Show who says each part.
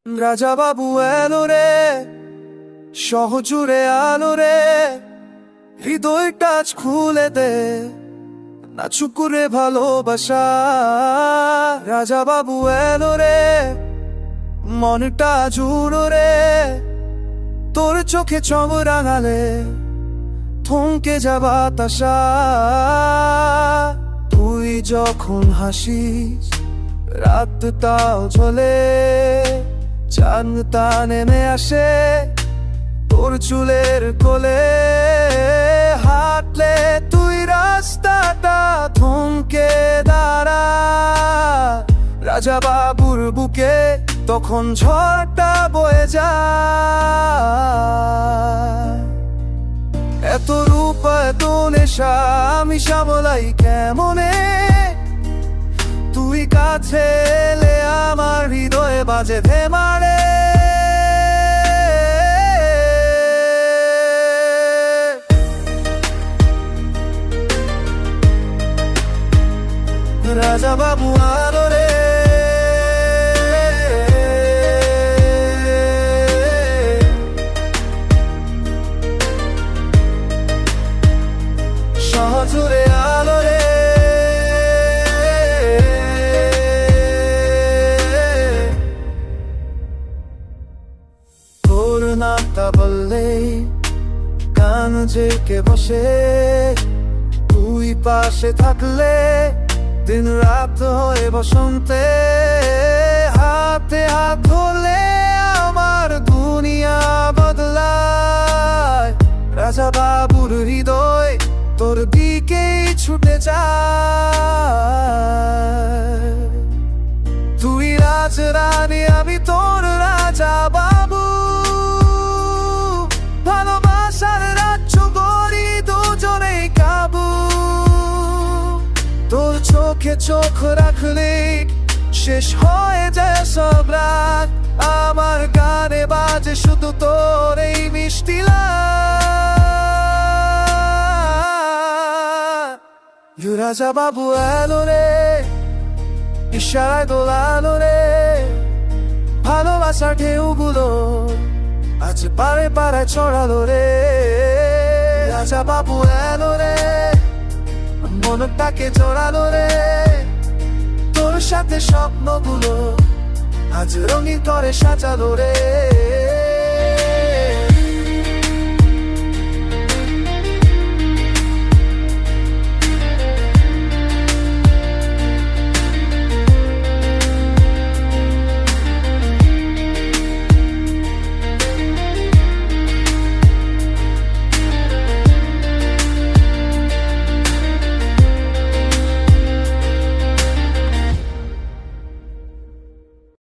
Speaker 1: রাজা বাবু এলো রে, সহজুরে আলো রে, হৃদয়টা আজ খুলে দে, নাচুকুরে ভালোবাসা। রাজা বাবু এলো রে, মনটা জুড়ো রে, তোর চোখে চম রাঙালে থমকে যা বাতাসা। তুই যখন হাসিস রাতটাও ঝলে, চাঁদটা নেমে আসে তোর চুলের কোলে। হাঁটলে তুই রাস্তাটা থমকে দাঁড়া, রাজা বাবুর বুকে তখন ঝড়টা বয়ে যায়। এত রূপ এত নেশা আমি সামলাই কেমনে, তুই কাছে এলে আমার হৃদয়ে বাজে ধেমারে। রাজা বাবু আলো রে, সহজুরে আলো রে, তোর নামটা বললেই কান জেকে বসে, তুই পাশে থাকলে দিন রাত হয়ে বসন্তে। হাতে হাত ধরলে আমার দুনিয়া বদলায়, রাজা বাবুর হৃদয় তোর দিকেই ছুটে যায়। তুই রাজ রানী আমি তোর রাজা বাবু, ভালোবাসার রাজ্য গড়ি দুজনেই কাবু। তোর চোখে চোখ রাখলে শেষ হয়ে যায় সব রাত, আমার গানে বাজে শুধু তোর এই মিষ্টি লাল। রাজা বাবু এলো রে, ইশারায় দোলালো রে, ভালোবাসার ঢেউগুলো আজ পারে পাড়ায় ছড়ালো রে। রাজা বাবু এলো রে, মনটাকে জোড়ালো রে, তোর সাথে স্বপ্নগুলো আজ রঙিন করে সাজালো রে।